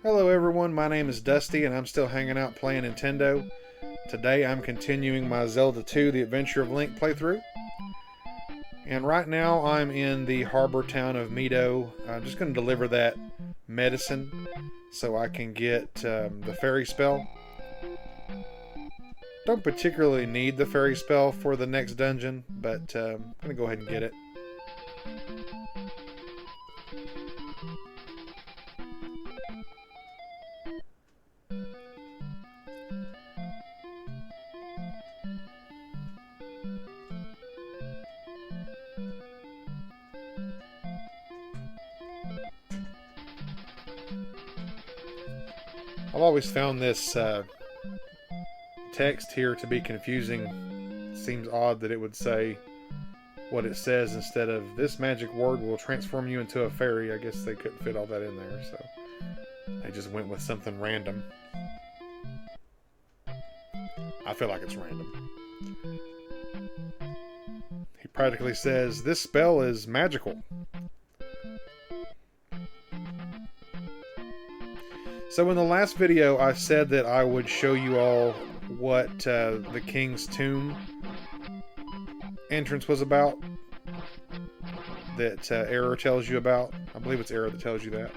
Hello everyone, my name is Dusty and I'm still hanging out playing Nintendo. Today I'm continuing my Zelda II The Adventure of Link playthrough. And right now I'm in the harbor town of Midoro. I'm just going to deliver that medicine so I can get the fairy spell. Don't particularly need the fairy spell for the next dungeon, but I'm going to go ahead and get it. I've always found this text here to be confusing. Seems odd that it would say what it says instead of "this magic word will transform you into a fairy." I guess they couldn't fit all that in there, so they just went with something random. I feel like it's random. He practically says, "This spell is magical." So in the last video, I said that I would show you all what the King's Tomb entrance was about. That Error tells you about. I believe it's Error that tells you that.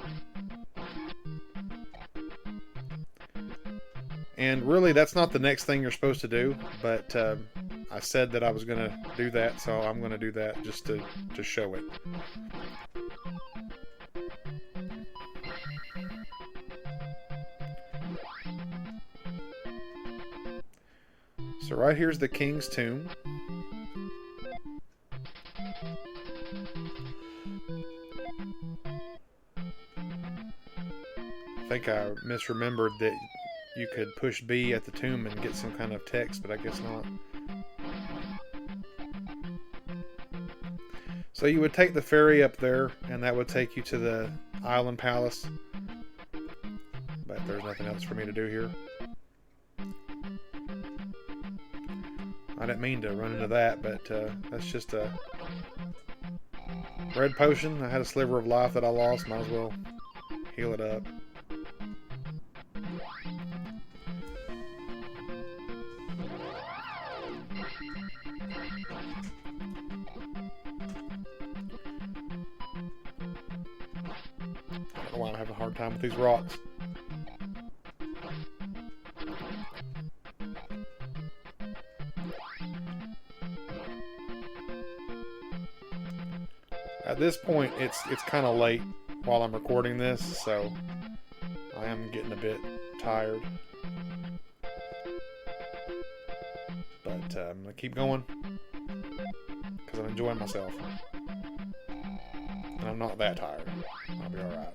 And really, that's not the next thing you're supposed to do. But I said that I was going to do that, so I'm going to do that just to show it. So right here's the King's Tomb. I think I misremembered that you could push B at the tomb and get some kind of text, but I guess not. So you would take the ferry up there, and that would take you to the Island Palace. But there's nothing else for me to do here. I didn't mean to run into that, but that's just a red potion. I had a sliver of life that I lost. Might as well heal it up. I don't know why I'm having a hard time with these rocks. At this point, it's kind of late while I'm recording this, so I am getting a bit tired. But I'm going to keep going because I'm enjoying myself. And I'm not that tired. I'll be alright.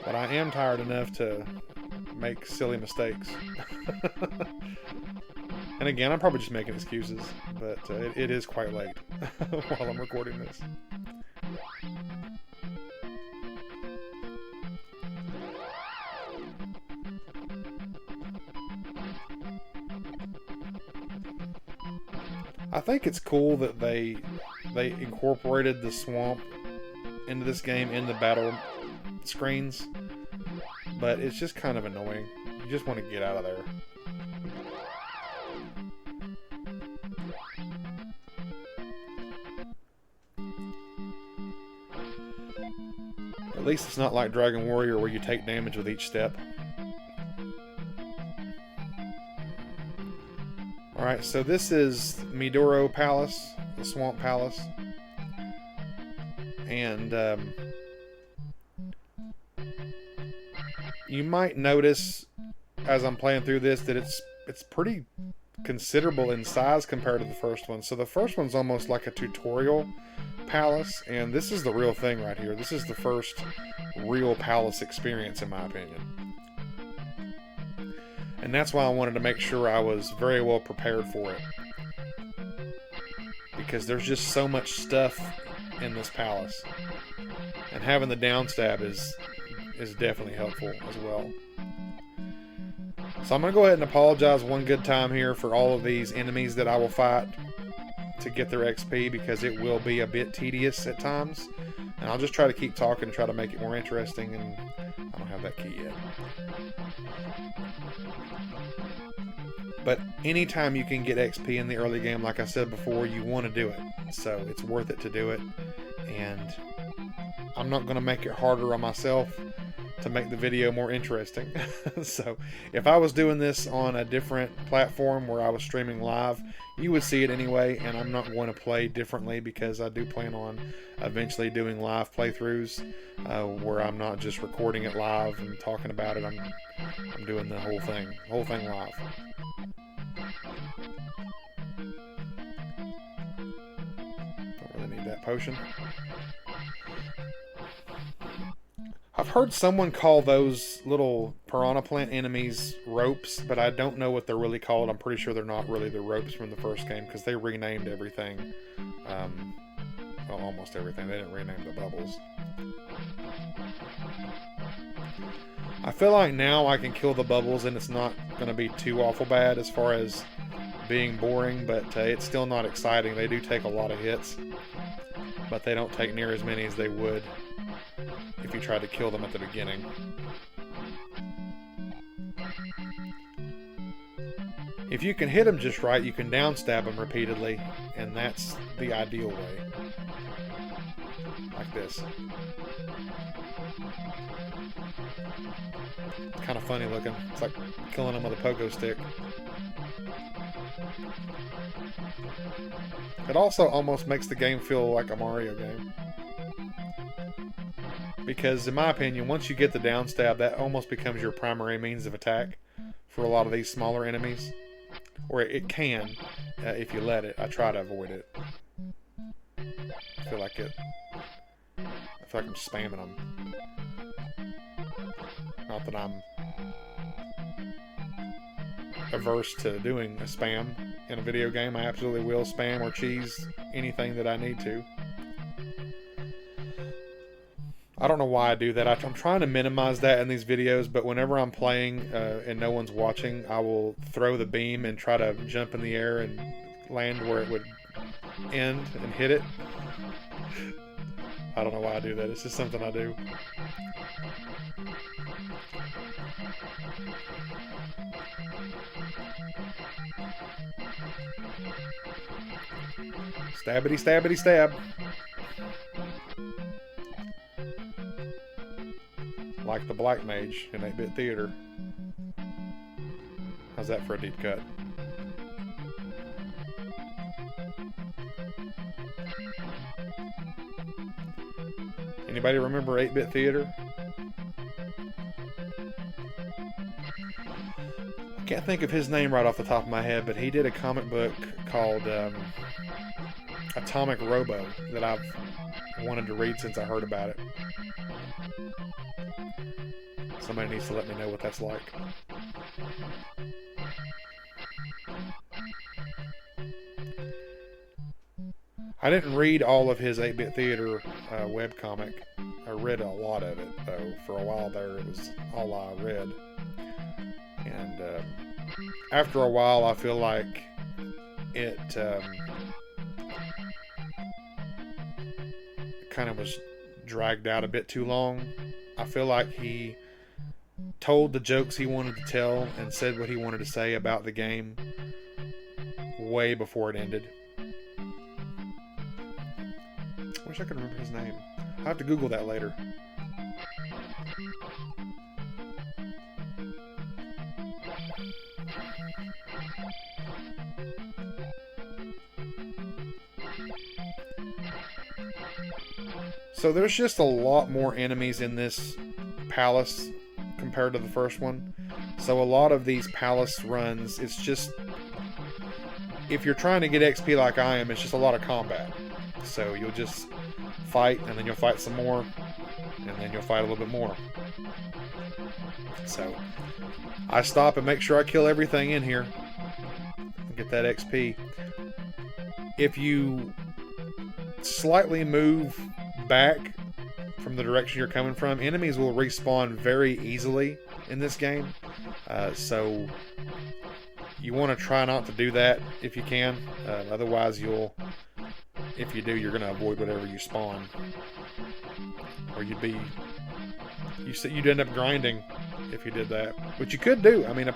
But I am tired enough to make silly mistakes. And again, I'm probably just making excuses, but it is quite late while I'm recording this. I think it's cool that they incorporated the swamp into this game in the battle screens, but it's just kind of annoying. You just want to get out of there. At least it's not like Dragon Warrior where you take damage with each step. Alright, so this is Midoro Palace, the Swamp Palace. And you might notice as I'm playing through this that it's pretty considerable in size compared to the first one. So the first one's almost like a tutorial palace, and this is the real thing right here. This is the first real palace experience, in my opinion. And that's why I wanted to make sure I was very well prepared for it. Because there's just so much stuff in this palace. And having the down stab is definitely helpful as well. So I'm going to go ahead and apologize one good time here for all of these enemies that I will fight to get their XP, because it will be a bit tedious at times. And I'll just try to keep talking and try to make it more interesting, and I don't have that key yet. But anytime you can get XP in the early game, like I said before, you want to do it. So it's worth it to do it. And I'm not going to make it harder on myself to make the video more interesting. So if I was doing this on a different platform where I was streaming live, you would see it anyway, and I'm not going to play differently because I do plan on eventually doing live playthroughs where I'm not just recording it live and talking about it. I'm doing the whole thing live. Don't really need that potion. I've heard someone call those little piranha plant enemies ropes, but I don't know what they're really called. I'm pretty sure they're not really the ropes from the first game because they renamed everything. Well, almost everything. They didn't rename the bubbles. I feel like now I can kill the bubbles and it's not going to be too awful bad as far as being boring, but it's still not exciting. They do take a lot of hits, but they don't take near as many as they would if you tried to kill them at the beginning. If you can hit them just right, you can downstab them repeatedly, and that's the ideal way. Like this. It's kind of funny looking. It's like killing them with a pogo stick. It also almost makes the game feel like a Mario game. Because in my opinion, once you get the downstab, that almost becomes your primary means of attack for a lot of these smaller enemies. Or it can, if you let it. I try to avoid it. I feel like I'm spamming them. Not that I'm averse to doing a spam in a video game. I absolutely will spam or cheese anything that I need to. I don't know why I do that. I'm trying to minimize that in these videos, but whenever I'm playing and no one's watching, I will throw the beam and try to jump in the air and land where it would end and hit it. I don't know why I do that. It's just something I do. Stabbity, stabbity, stab. Like the Black Mage in 8-Bit Theater. How's that for a deep cut? Anybody remember 8-Bit Theater? I can't think of his name right off the top of my head, but he did a comic book called Atomic Robo that I've wanted to read since I heard about it. Somebody needs to let me know what that's like. I didn't read all of his 8-Bit Theater webcomic. I read a lot of it, though. For a while there, it was all I read. And after a while, I feel like it kind of was dragged out a bit too long. I feel like he told the jokes he wanted to tell and said what he wanted to say about the game way before it ended. I wish I could remember his name. I'll have to Google that later. So there's just a lot more enemies in this palace compared to the first one. So a lot of these palace runs, it's just, if you're trying to get XP like I am, it's just a lot of combat. So you'll just fight, and then you'll fight some more, and then you'll fight a little bit more. So I stop and make sure I kill everything in here and get that XP. If you slightly move back from the direction you're coming from, enemies will respawn very easily in this game. So you want to try not to do that if you can. Otherwise, if you do, you're going to avoid whatever you spawn. or you'd end up grinding if you did that, which you could do. I mean,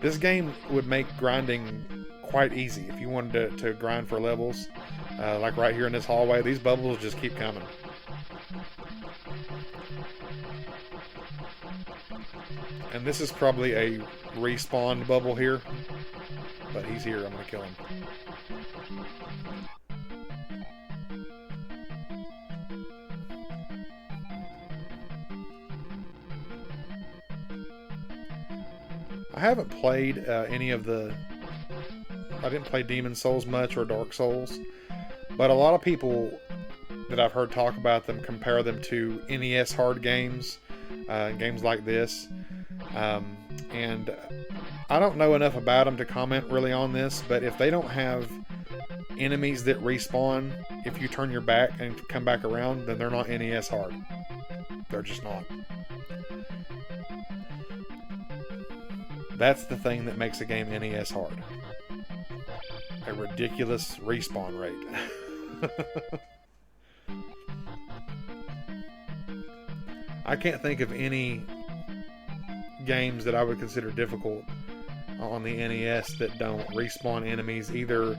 this game would make grinding quite easy if you wanted to grind for levels. Like right here in this hallway, these bubbles just keep coming. And this is probably a respawned bubble here, but he's here. I'm going to kill him. I haven't played any of the... I didn't play Demon Souls much or Dark Souls, but a lot of people that I've heard talk about them compare them to NES hard games, games like this. And I don't know enough about them to comment really on this, but if they don't have enemies that respawn if you turn your back and come back around, then they're not NES hard. They're just not. That's the thing that makes a game NES hard. A ridiculous respawn rate. I can't think of any games that I would consider difficult on the NES that don't respawn enemies either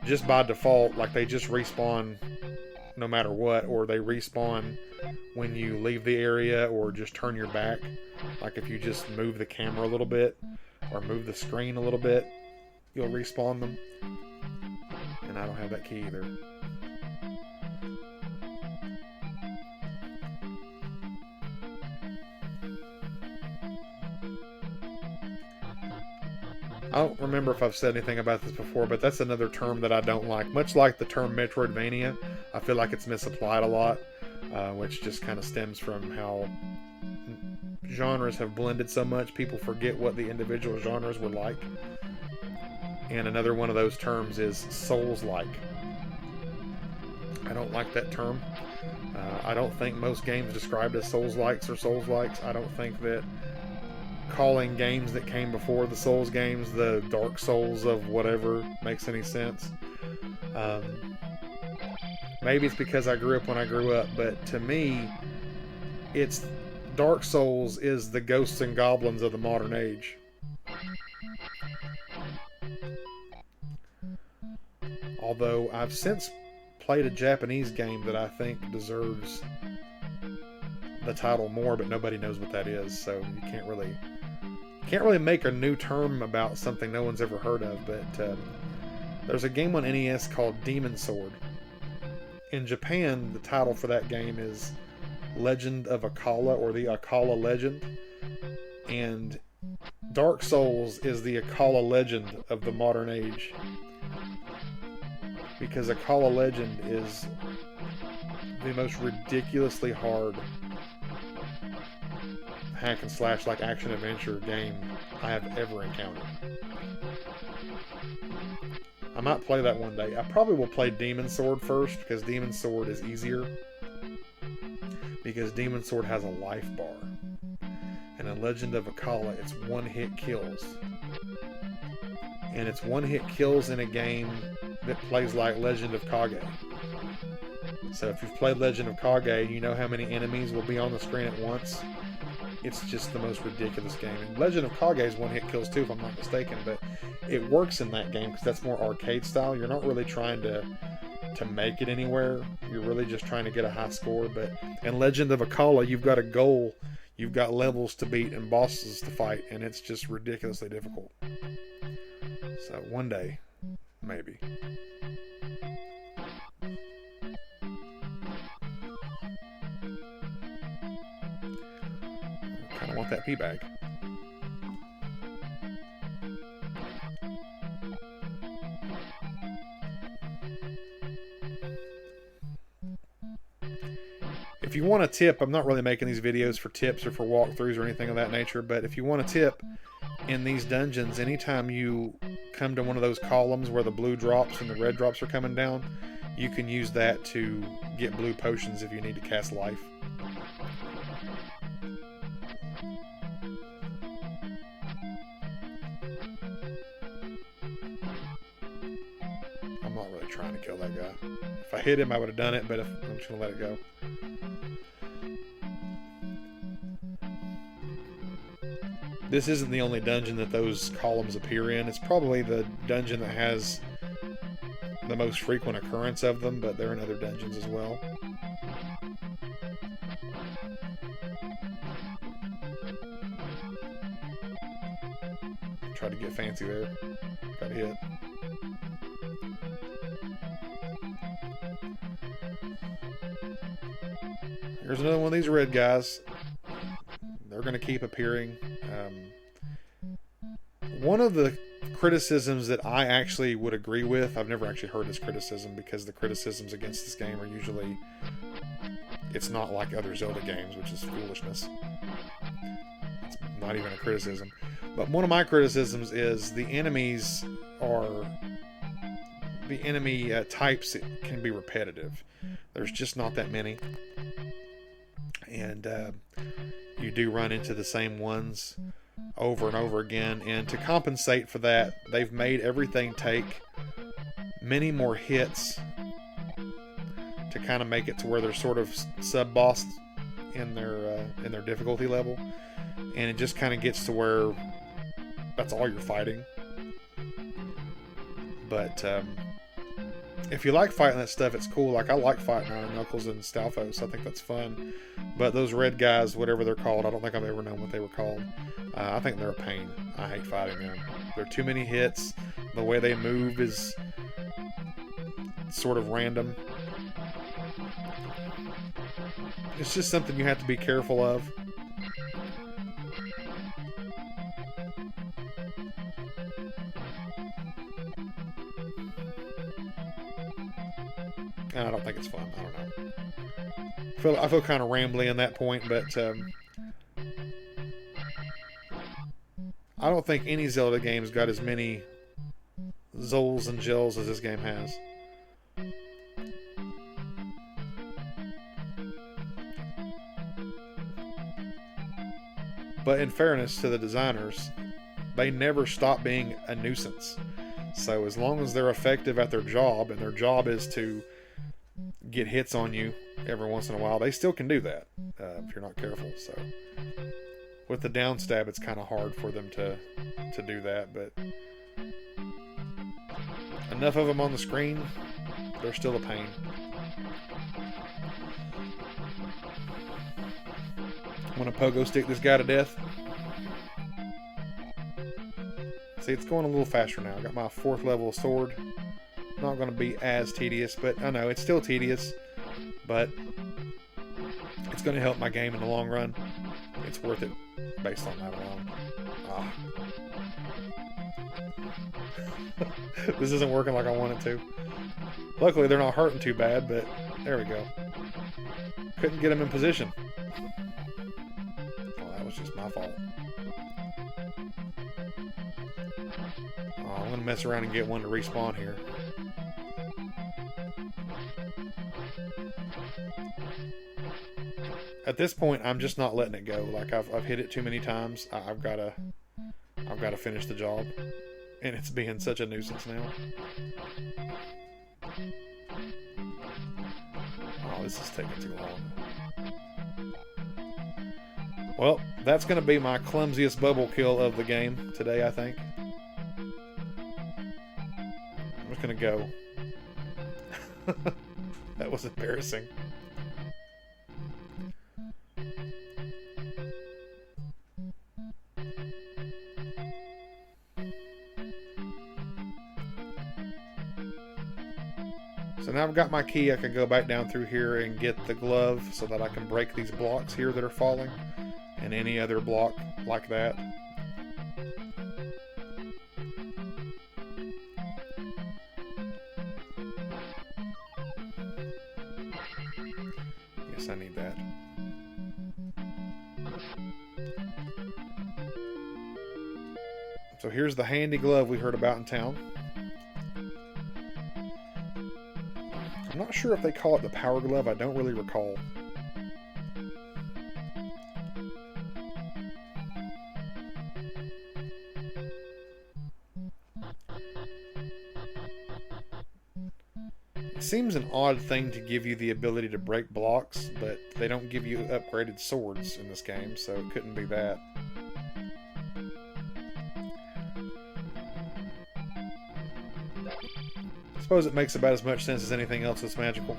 just by default, like they just respawn no matter what, or they respawn when you leave the area or just turn your back. Like if you just move the camera a little bit or move the screen a little bit, you'll respawn them. And I don't have that key either. I don't remember if I've said anything about this before, but that's another term that I don't like. Much like the term Metroidvania, I feel like it's misapplied a lot, which just kind of stems from how genres have blended so much. People forget what the individual genres were like. And another one of those terms is Souls-like. I don't like that term. I don't think most games described as Souls-likes are Souls-likes. I don't think that calling games that came before the Souls games the Dark Souls of whatever makes any sense. Maybe it's because I grew up when I grew up, but to me, it's Dark Souls is the ghosts and goblins of the modern age. Although I've since played a Japanese game that I think deserves the title more, but nobody knows what that is, so you can't really make a new term about something no one's ever heard of. But there's a game on NES called Demon Sword. In Japan, the title for that game is Legend of Akala, or the Akala Legend, and Dark Souls is the Akala Legend of the modern age, because Akala Legend is the most ridiculously hard hack and slash like action adventure game I have ever encountered. I might play that one day. I probably will play Demon Sword first, because Demon Sword is easier, because Demon Sword has a life bar, and in Legend of Akala it's one-hit kills, and it's one-hit kills in a game that plays like Legend of Kage. So if you've played Legend of Kage, you know how many enemies will be on the screen at once. It's just the most ridiculous game. And Legend of Kage is one-hit kills too, if I'm not mistaken, but it works in that game because that's more arcade style. You're not really trying to make it anywhere. You're really just trying to get a high score. But in Legend of Akala, you've got a goal, you've got levels to beat and bosses to fight, and it's just ridiculously difficult. So one day, maybe. I want that pee bag. If you want a tip, I'm not really making these videos for tips or for walkthroughs or anything of that nature, but if you want a tip in these dungeons, anytime you come to one of those columns where the blue drops and the red drops are coming down, you can use that to get blue potions if you need to cast life. I'm not really trying to kill that guy. If I hit him, I would have done it, but I'm just going to let it go. this isn't the only dungeon that those columns appear in. It's probably the dungeon that has the most frequent occurrence of them, but they're in other dungeons as well. Try to get fancy there. Got hit. Here's another one of these red guys. They're going to keep appearing. One of the criticisms that I actually would agree with, I've never actually heard this criticism, because the criticisms against this game are usually, it's not like other Zelda games, which is foolishness. It's not even a criticism. But one of my criticisms is the enemies are, the enemy types can be repetitive. There's just not that many. And you do run into the same ones over and over again, and to compensate for that, they've made everything take many more hits to kind of make it to where they're sort of sub-boss in their difficulty level, and it just kind of gets to where that's all you're fighting. But if you like fighting that stuff, it's cool. Like, I like fighting Iron Knuckles and Stalfos. I think that's fun. But those red guys, whatever they're called, I don't think I've ever known what they were called. I think they're a pain. I hate fighting them. They're too many hits. The way they move is sort of random. It's just something you have to be careful of. And I don't think it's fun. I don't know. I feel kind of rambly on that point, but I don't think any Zelda game's got as many Zols and Gels as this game has. But in fairness to the designers, they never stop being a nuisance. So as long as they're effective at their job, and their job is to get hits on you every once in a while, they still can do that if you're not careful. So with the down stab, it's kind of hard for them to do that, but enough of them on the screen, they're still a pain. I'm gonna pogo stick this guy to death. See, it's going a little faster now. I got my 4th level sword. Not going to be as tedious, but I know it's still tedious, but it's going to help my game in the long run. It's worth it based on that alone. This isn't working like I want it to. Luckily, they're not hurting too bad, but there we go. Couldn't get them in position. Well, that was just my fault. I'm going to mess around and get one to respawn here. At this point, I'm just not letting it go. Like, I've hit it too many times. I've got to finish the job, and it's being such a nuisance now. Oh, this is taking too long. Well, that's going to be my clumsiest bubble kill of the game today, I think. I'm just going to go. That was embarrassing. So now I've got my key, I can go back down through here and get the glove so that I can break these blocks here that are falling, and any other block like that. Yes, I need that. So here's the handy glove we heard about in town. I'm not sure if they call it the power glove. I don't really recall. It seems an odd thing to give you the ability to break blocks, but they don't give you upgraded swords in this game, so it couldn't be that. I suppose it makes about as much sense as anything else that's magical.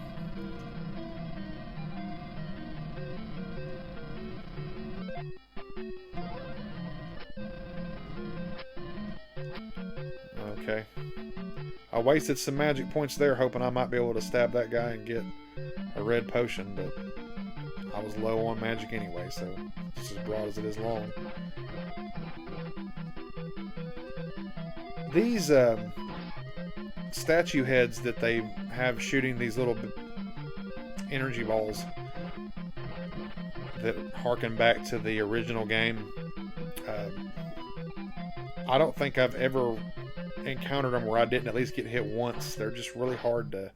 Okay. I wasted some magic points there hoping I might be able to stab that guy and get a red potion, but I was low on magic anyway, so it's as broad as it is long. These statue heads that they have shooting these little energy balls that harken back to the original game, I don't think I've ever encountered them where I didn't at least get hit once. They're just really hard to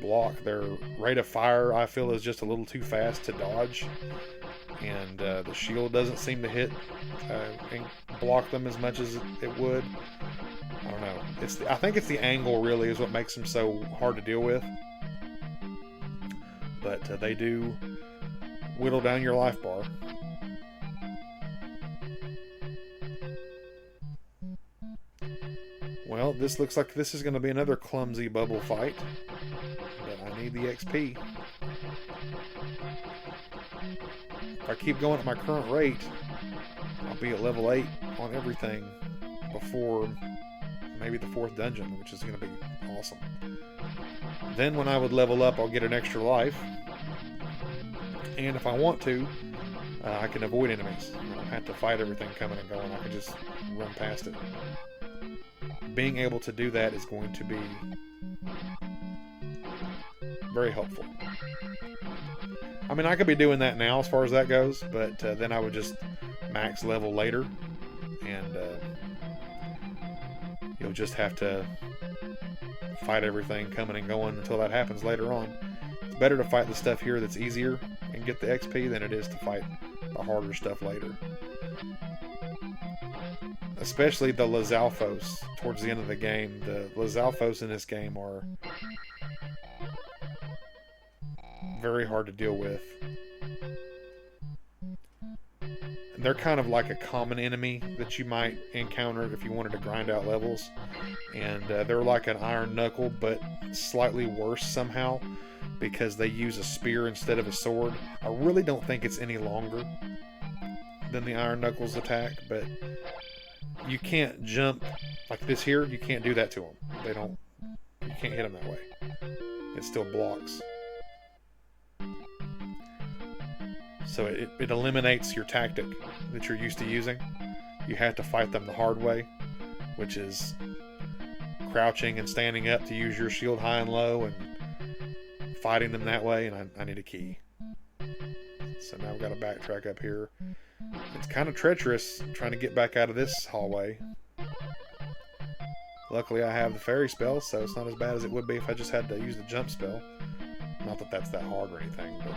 block. Their rate of fire, I feel, is just a little too fast to dodge, and the shield doesn't seem to hit and block them as much as it would. I don't know. I think it's the angle really is what makes them so hard to deal with. But they do whittle down your life bar. Well, this looks like this is going to be another clumsy bubble fight. But I need the XP. If I keep going at my current rate, I'll be at level 8 on everything before maybe the 4th dungeon, which is going to be awesome. Then when I would level up, I'll get an extra life. And if I want to, I can avoid enemies. I don't have to fight everything coming and going. I can just run past it. Being able to do that is going to be very helpful. I mean, I could be doing that now as far as that goes, but then I would just max level later, and you'll just have to fight everything coming and going until that happens later on. It's better to fight the stuff here that's easier and get the XP than it is to fight the harder stuff later. Especially the Lizalfos towards the end of the game. The Lizalfos in this game are very hard to deal with. They're kind of like a common enemy that you might encounter if you wanted to grind out levels. And they're like an iron knuckle, but slightly worse somehow because they use a spear instead of a sword. I really don't think it's any longer than the iron knuckles attack, but you can't jump like this here. You can't do that to them. You can't hit them that way. It still blocks. So it eliminates your tactic that you're used to using. You have to fight them the hard way, which is crouching and standing up to use your shield high and low and fighting them that way, and I need a key. So now I've got to backtrack up here. It's kind of treacherous trying to get back out of this hallway. Luckily I have the fairy spell, so it's not as bad as it would be if I just had to use the jump spell. Not that that's that hard or anything, but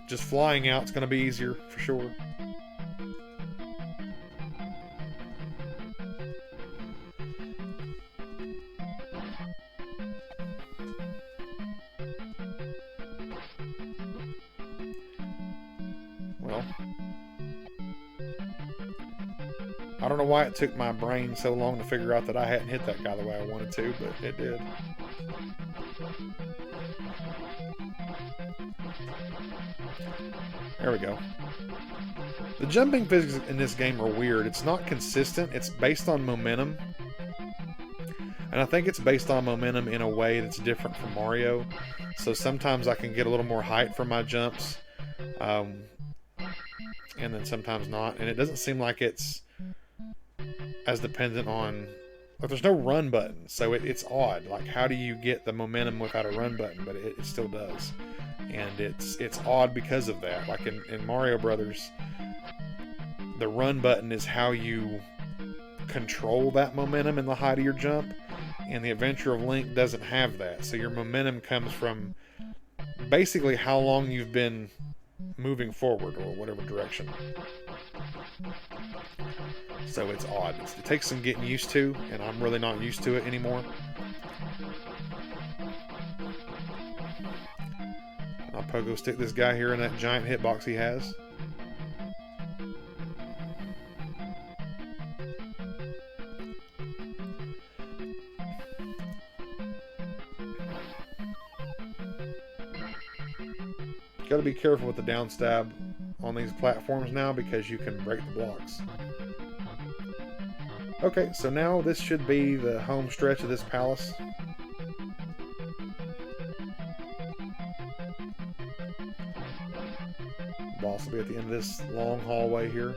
just flying out is going to be easier for sure. Well, I don't know why it took my brain so long to figure out that I hadn't hit that guy the way I wanted to, but it did. There we go. The jumping physics in this game are weird. It's not consistent. It's based on momentum. And I think it's based on momentum in a way that's different from Mario. So sometimes I can get a little more height from my jumps. And then sometimes not. And it doesn't seem like it's as dependent on... Like, there's no run button. So it's odd. Like, how do you get the momentum without a run button? But it still does. And it's odd because of that. Like in Mario Brothers, the run button is how you control that momentum in the height of your jump. And the Adventure of Link doesn't have that. So your momentum comes from basically how long you've been moving forward or whatever direction. So it's odd. It takes some getting used to, and I'm really not used to it anymore. I'll pogo stick this guy here in that giant hitbox he has. Got to be careful with the down stab on these platforms now because you can break the blocks. Okay, so now this should be the home stretch of this palace. Boss will be at the end of this long hallway here.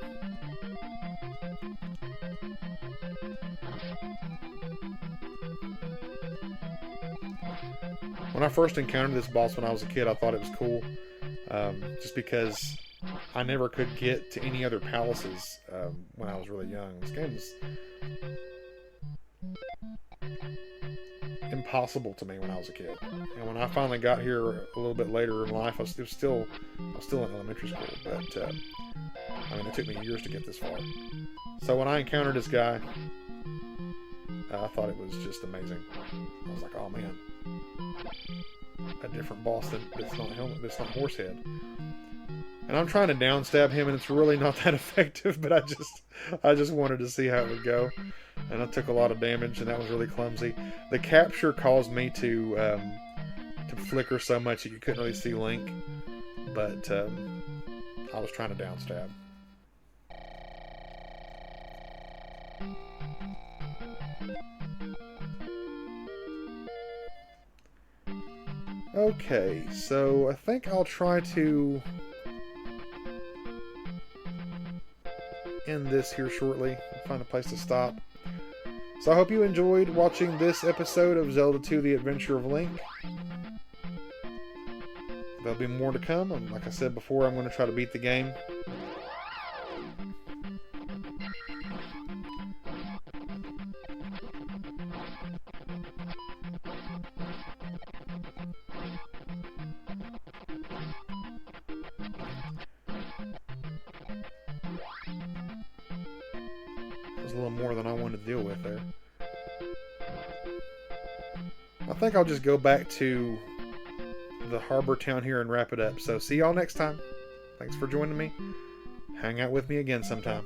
When I first encountered this boss when I was a kid, I thought it was cool. Just because I never could get to any other palaces when I was really young. This game was impossible to me when I was a kid. And when I finally got here a little bit later in life, I was still in elementary school. But I mean, it took me years to get this far. So when I encountered this guy, I thought it was just amazing. I was like, oh man, a different boss that's not helmet, that's not Horsehead. And I'm trying to down stab him, and it's really not that effective. But I just wanted to see how it would go, and I took a lot of damage, and that was really clumsy. The capture caused me to flicker so much that you couldn't really see Link, but I was trying to down stab. Okay, so I think I'll try to end this here shortly. Find a place to stop. So I hope you enjoyed watching this episode of Zelda II: The Adventure of Link. There'll be more to come. And like I said before, I'm going to try to beat the game. A little more than I wanted to deal with there. I think I'll just go back to the harbor town here and wrap it up. So see y'all next time. Thanks for joining me. Hang out with me again sometime.